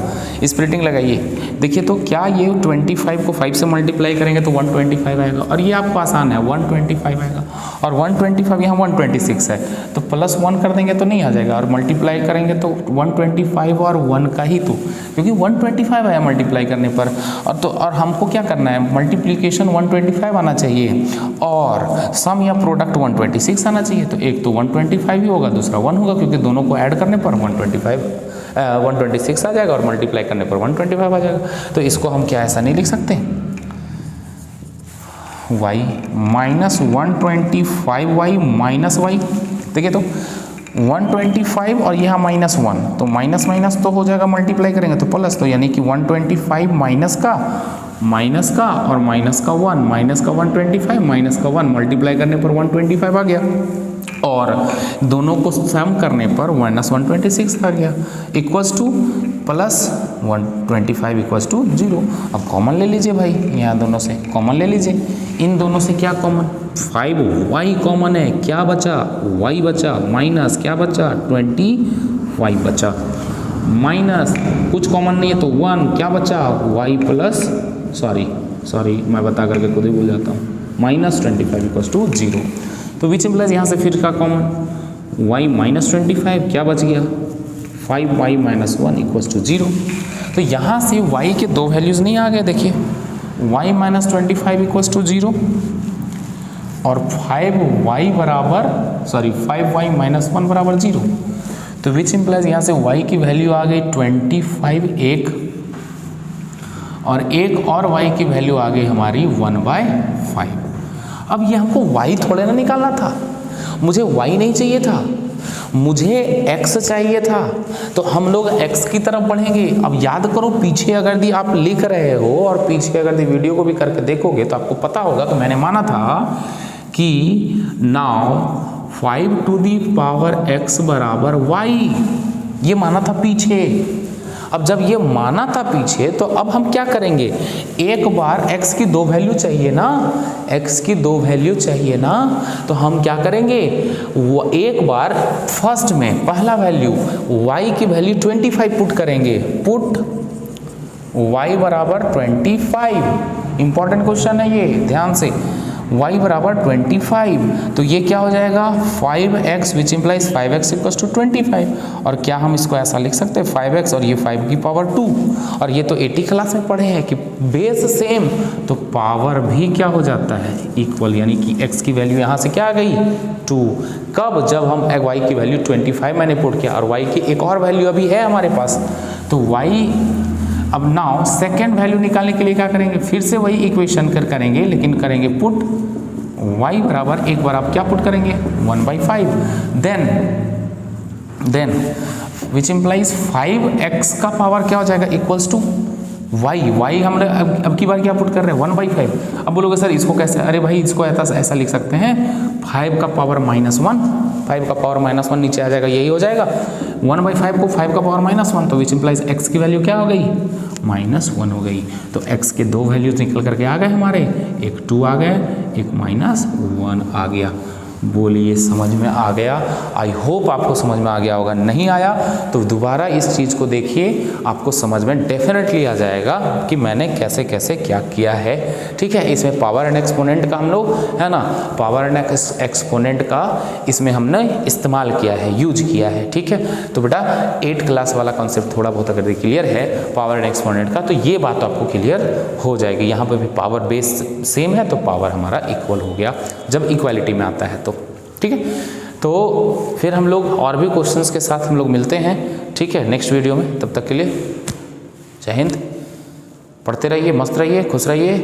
स्प्लिटिंग लगाइए, देखिए तो क्या ये 25 को 5 से मल्टीप्लाई करेंगे तो 125 आएगा, और ये आपको आसान है 125 आएगा, और 125 यहाँ 126 है तो प्लस 1 कर देंगे तो नहीं आ जाएगा, और मल्टीप्लाई करेंगे तो 125 और 1 का ही, तो क्योंकि 125 आया मल्टीप्लाई करने पर, और हमको क्या करना है, मल्टीप्लीकेशन 125 आना चाहिए और सम या प्रोडक्ट 126 आना चाहिए, तो एक तो 125 ही होगा, दूसरा 1 होगा, क्योंकि दोनों को ऐड करने पर 126 आ जाएगा और मल्टीप्लाई करने पर 125 आ जाएगा। तो इसको हम क्या ऐसा नहीं लिख सकते, y minus 125y minus y, देखिए तो 125 और यहाँ -1, तो माइनस तो हो जाएगा, मल्टीप्लाई करेंगे तो प्लस, तो यानी कि 125 माइनस का और माइनस का 1, माइनस का 125 माइनस का 1, मल्टीप्लाई करने पर 125 आ गया, और दोनों को सम करने पर माइनस 126 आ गया, equals to plus 125 equals to 0। अब कॉमन ले लीजिए भाई, यहाँ दोनों से कॉमन ले लीजिए, इन दोनों से क्या कॉमन, 5y कॉमन है, क्या बचा y बचा, माइनस क्या बचा 25 बचा, माइनस कुछ कॉमन नहीं है तो 1 क्या बचा y प्लस सॉरी मैं बता करके खुद ही भूल जाता हूँ, माइनस 25 इक्वल्स टू 0। तो विच इम्प्लाइज यहाँ से फिर का कॉमन, y माइनस 25 क्या बच गया 5y माइनस 1 इक्वल्स टू 0। तो यहाँ से y के दो वैल्यूज़ नहीं आ गए, देखिए y माइनस 25 इक्वल्स टू 0 और 5y माइनस 1 बराबर 0। तो विच इम्प्लाइज यहाँ से y की वैल्यू आ गई 25 एक, और एक और y की वैल्यू आ गई हमारी 1/5। अब ये हमको y थोड़े ना निकालना था, मुझे y नहीं चाहिए था, मुझे x चाहिए था, तो हम लोग x की तरफ बढ़ेंगे। अब याद करो, पीछे अगर दी आप लिख रहे हो और पीछे अगर दी वीडियो को भी करके देखोगे तो आपको पता होगा, तो मैंने माना था कि now 5 to the power x बराबर y, ये माना था पीछे। अब जब ये माना था पीछे, तो अब हम क्या करेंगे, एक बार x की दो वैल्यू चाहिए ना, x की दो वैल्यू चाहिए ना, तो हम क्या करेंगे, वो एक बार फर्स्ट में पहला वैल्यू y की वैल्यू 25 पुट करेंगे, पुट y बराबर 25। इंपॉर्टेंट क्वेश्चन है ये, ध्यान से, y बराबर 25, तो ये क्या हो जाएगा 5x which implies 5x equals to 25। और क्या हम इसको ऐसा लिख सकते हैं 5x और ये 5 की पावर 2, और ये तो 80 क्लास में पढ़े हैं कि बेस सेम तो पावर भी क्या हो जाता है इक्वल, यानी कि x की वैल्यू यहाँ से क्या आ गई 2। कब, जब हम y की वैल्यू 25 मैंने पुट किया और y की एक और वैल्यू अभी है हमारे पास, तो y अब नाउ सेकेंड वैल्यू निकालने के लिए क्या करेंगे, फिर से वही इक्वेशन करेंगे, लेकिन करेंगे पुट y बराबर, एक बार आप क्या पुट करेंगे 1/5, देन विच इम्प्लाइज 5x का पावर क्या हो जाएगा इक्वल्स टू y हमने अब की बार क्या पुट कर रहे हैं 1/5। अब बोलोगे सर इसको कैसे, अरे भाई इसको ऐसा लिख सकते हैं 5 का पावर -1, 5 का पावर -1 नीचे आ जाएगा, यही हो जाएगा 1/5 को 5 का पावर -1, तो विच इम्प्लाइज x की वैल्यू क्या हो गई -1 हो गई। तो x के दो वैल्यूज निकल करके आ गए हमारे, एक 2 आ गए, एक -1 आ गया। बोलिए समझ में आ गया? आई होप आपको समझ में आ गया होगा। नहीं आया तो दोबारा इस चीज़ को देखिए, आपको समझ में डेफिनेटली आ जाएगा कि मैंने कैसे कैसे क्या किया है। ठीक है, इसमें पावर एंड एक्सपोनेंट का हम लोग है ना, पावर एंड एक्सपोनेंट का इसमें हमने इस्तेमाल किया है, यूज किया है। ठीक है, तो बेटा 8th क्लास वाला कॉन्सेप्ट थोड़ा बहुत अगर क्लियर है पावर एंड एक्सपोनेंट का, तो ये बात आपको क्लियर हो जाएगी। यहाँ पर भी पावर बेस सेम है तो पावर हमारा इक्वल हो गया जब इक्वालिटी में आता है तो। ठीक है, तो फिर हम लोग और भी क्वेश्चंस के साथ हम लोग मिलते हैं। ठीक है, नेक्स्ट वीडियो में। तब तक के लिए जय हिंद, पढ़ते रहिए, मस्त रहिए, खुश रहिए।